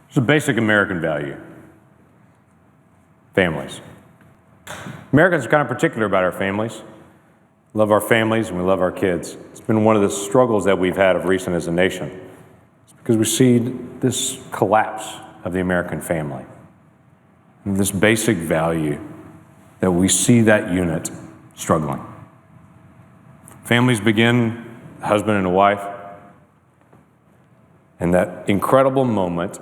It's a basic American value. Families. Americans are kind of particular about our families. We love our families and we love our kids. It's been one of the struggles that we've had of recent as a nation. It's because we see this collapse of the American family. And this basic value that we see that unit struggling. Families begin, a husband and a wife, and that incredible moment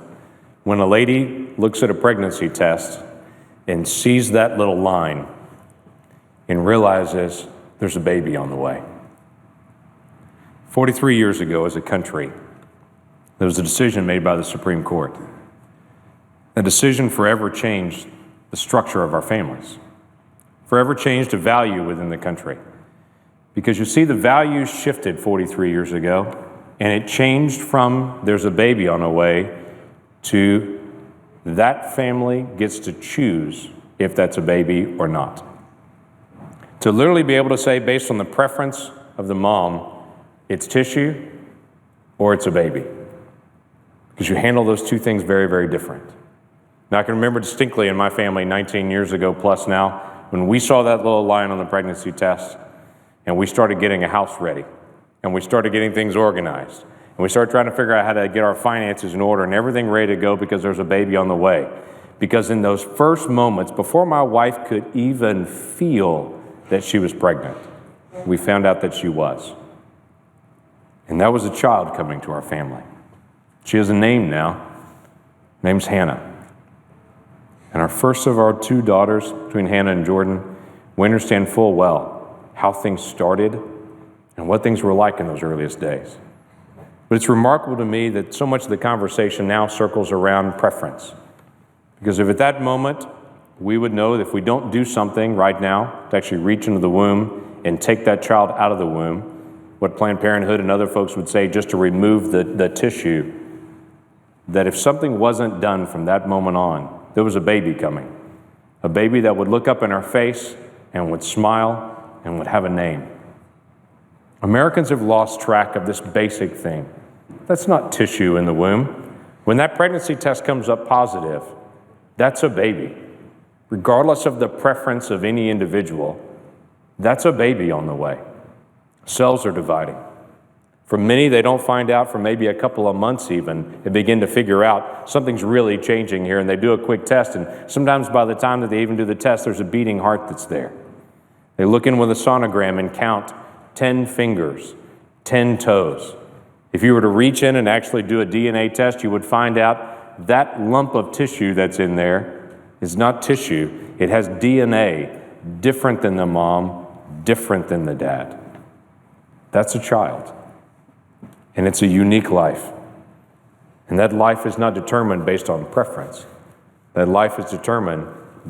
when a lady looks at a pregnancy test and sees that little line and realizes there's a baby on the way. 43 years ago, as a country, there was a decision made by the Supreme Court. A decision forever changed the structure of our families, forever changed a value within the country. Because you see, the values shifted 43 years ago, and it changed from there's a baby on the way to that family gets to choose if that's a baby or not. To literally be able to say, based on the preference of the mom, it's tissue or it's a baby. Because you handle those two things very, very different. Now, I can remember distinctly in my family 19 years ago plus now, when we saw that little line on the pregnancy test, and we started getting a house ready, and we started getting things organized, and we started trying to figure out how to get our finances in order and everything ready to go because there's a baby on the way. Because in those first moments, before my wife could even feel that she was pregnant, we found out that she was. And that was a child coming to our family. She has a name now. Her name's Hannah. And our first of our two daughters, between Hannah and Jordan, we understand full well how things started and what things were like in those earliest days. But it's remarkable to me that so much of the conversation now circles around preference. Because if at that moment we would know that if we don't do something right now to actually reach into the womb and take that child out of the womb, what Planned Parenthood and other folks would say just to remove the tissue, that if something wasn't done from that moment on, there was a baby coming. A baby that would look up in our face and would smile and would have a name. Americans have lost track of this basic thing. That's not tissue in the womb. When that pregnancy test comes up positive, that's a baby. Regardless of the preference of any individual, that's a baby on the way. Cells are dividing. For many, they don't find out for maybe a couple of months even. They begin to figure out something's really changing here, and they do a quick test, and sometimes by the time that they even do the test, there's a beating heart that's there. They look in with a sonogram and count 10 fingers, 10 toes. If you were to reach in and actually do a DNA test, you would find out that lump of tissue that's in there is not tissue. It has DNA, different than the mom, different than the dad. That's a child. And it's a unique life. And that life is not determined based on preference. That life is determined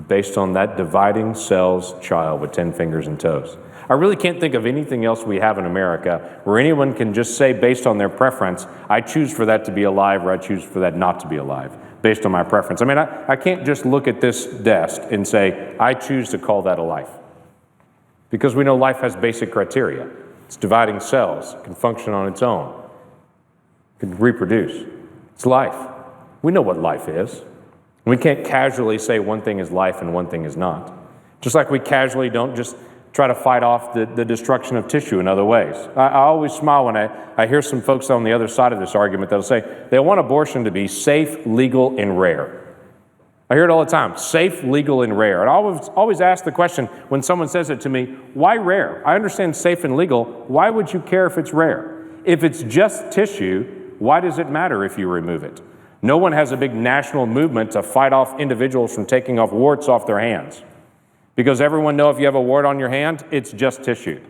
based on that dividing cells child with 10 fingers and toes. I really can't think of anything else we have in America where anyone can just say based on their preference, I choose for that to be alive or I choose for that not to be alive based on my preference. I mean, I can't just look at this desk and say, I choose to call that a life. Because we know life has basic criteria. It's dividing cells, it can function on its own. Can reproduce. It's life. We know what life is. We can't casually say one thing is life and one thing is not. Just like we casually don't just try to fight off the destruction of tissue in other ways. I always smile when I hear some folks on the other side of this argument that'll say they want abortion to be safe, legal, and rare. I hear it all the time, safe, legal, and rare. And I always ask the question when someone says it to me, why rare? I understand safe and legal. Why would you care if it's rare? If it's just tissue, why does it matter if you remove it? No one has a big national movement to fight off individuals from taking off warts off their hands. Because everyone knows if you have a wart on your hand, it's just tissue.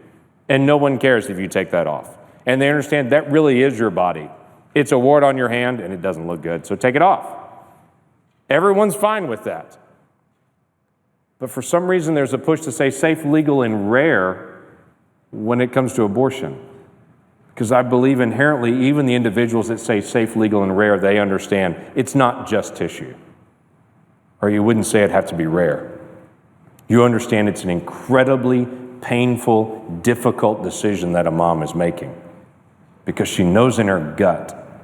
And no one cares if you take that off. And they understand that really is your body. It's a wart on your hand and it doesn't look good, so take it off. Everyone's fine with that. But for some reason, there's a push to say safe, legal, and rare when it comes to abortion. Because I believe inherently, even the individuals that say safe, legal, and rare, they understand it's not just tissue. Or you wouldn't say it'd have to be rare. You understand it's an incredibly painful, difficult decision that a mom is making. Because she knows in her gut,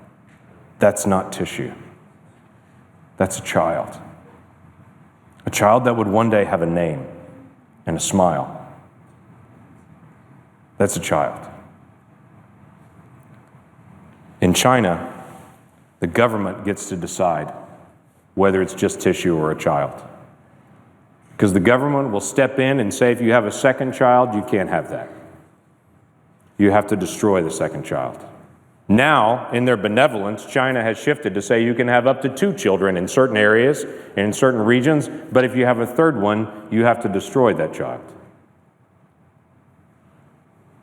that's not tissue. That's a child. A child that would one day have a name and a smile. That's a child. In China, the government gets to decide whether it's just tissue or a child. Because the government will step in and say, if you have a second child, you can't have that. You have to destroy the second child. Now, in their benevolence, China has shifted to say you can have up to 2 children in certain areas and in certain regions, but if you have a third one, you have to destroy that child.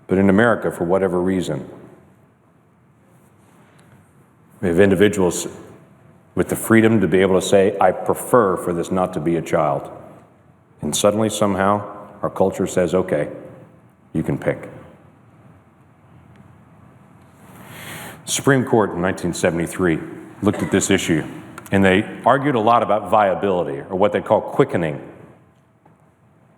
But in America, for whatever reason, we have individuals with the freedom to be able to say, I prefer for this not to be a child. And suddenly, somehow, our culture says, okay, you can pick. The Supreme Court in 1973 looked at this issue, and they argued a lot about viability, or what they call quickening.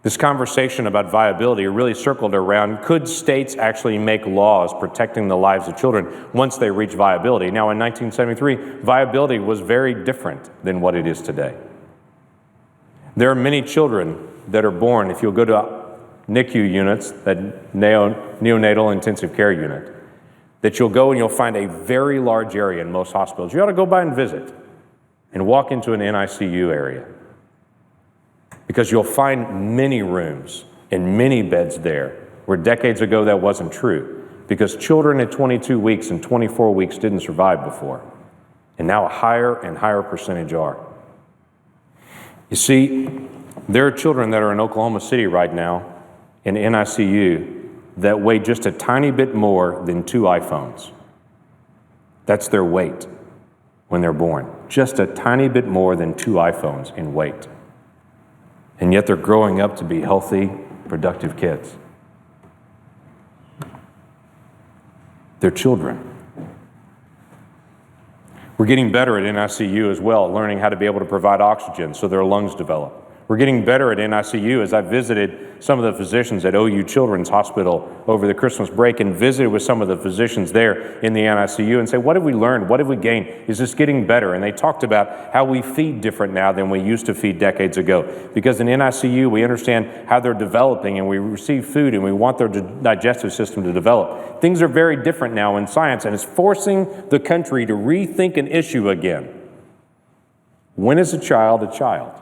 This conversation about viability really circled around, could states actually make laws protecting the lives of children once they reach viability? Now, in 1973, viability was very different than what it is today. There are many children that are born, if you'll go to NICU units, that neonatal intensive care unit, that you'll go and you'll find a very large area in most hospitals. You ought to go by and visit and walk into an NICU area, because you'll find many rooms and many beds there where decades ago that wasn't true, because children at 22 weeks and 24 weeks didn't survive before, and now a higher and higher percentage are. You see, there are children that are in Oklahoma City right now in NICU that weigh just a tiny bit more than 2 iPhones. That's their weight when they're born. Just a tiny bit more than 2 iPhones in weight. And yet they're growing up to be healthy, productive kids. They're children. We're getting better at NICU as well, learning how to be able to provide oxygen so their lungs develop. We're getting better at NICU as I visited some of the physicians at OU Children's Hospital over the Christmas break and visited with some of the physicians there in the NICU and say, what have we learned? What have we gained? Is this getting better? And they talked about how we feed different now than we used to feed decades ago. Because in NICU, we understand how they're developing and we receive food and we want their digestive system to develop. Things are very different now in science, and it's forcing the country to rethink an issue again. When is a child a child?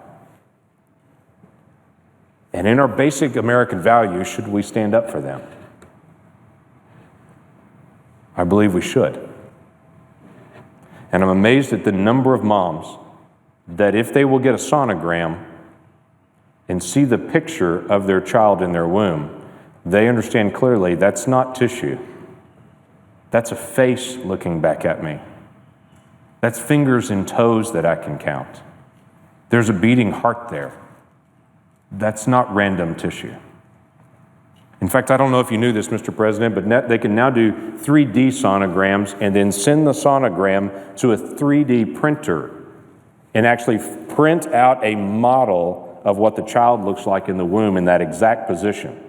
And in our basic American values, should we stand up for them? I believe we should. And I'm amazed at the number of moms that if they will get a sonogram and see the picture of their child in their womb, they understand clearly that's not tissue. That's a face looking back at me. That's fingers and toes that I can count. There's a beating heart there. That's not random tissue. In fact, I don't know if you knew this, Mr. President, but they can now do 3D sonograms and then send the sonogram to a 3D printer and actually print out a model of what the child looks like in the womb in that exact position.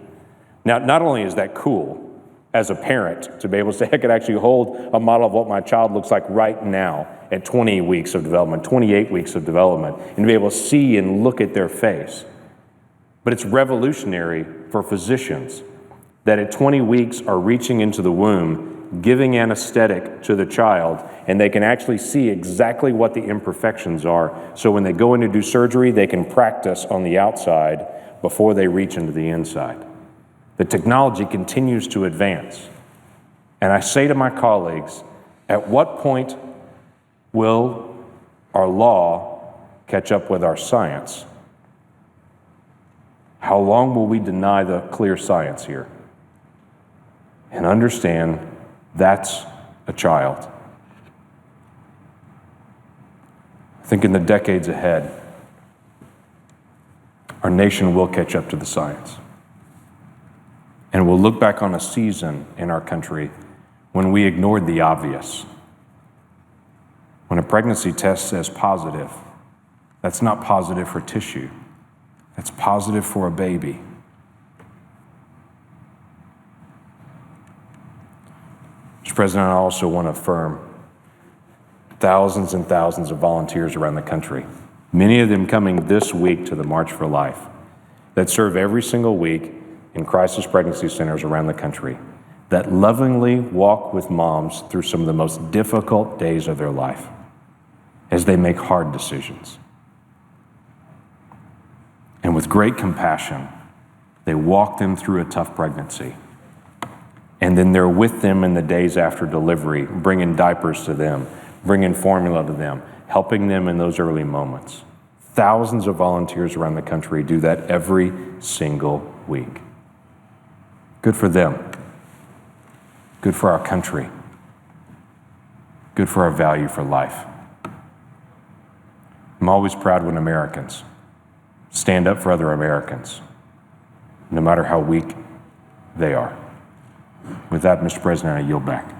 Now, not only is that cool as a parent to be able to say, I could actually hold a model of what my child looks like right now at 20 weeks of development, 28 weeks of development, and to be able to see and look at their face. But it's revolutionary for physicians that at 20 weeks are reaching into the womb, giving anesthetic to the child, and they can actually see exactly what the imperfections are. So when they go in to do surgery, they can practice on the outside before they reach into the inside. The technology continues to advance. And I say to my colleagues, at what point will our law catch up with our science? How long will we deny the clear science here? And understand that's a child. I think in the decades ahead, our nation will catch up to the science. And we'll look back on a season in our country when we ignored the obvious. When a pregnancy test says positive, that's not positive for tissue. It's positive for a baby. Mr. President, I also want to affirm thousands and thousands of volunteers around the country, many of them coming this week to the March for Life, that serve every single week in crisis pregnancy centers around the country, that lovingly walk with moms through some of the most difficult days of their life as they make hard decisions. And with great compassion, they walk them through a tough pregnancy. And then they're with them in the days after delivery, bringing diapers to them, bringing formula to them, helping them in those early moments. Thousands of volunteers around the country do that every single week. Good for them. Good for our country. Good for our value for life. I'm always proud when Americans stand up for other Americans, no matter how weak they are. With that, Mr. President, I yield back.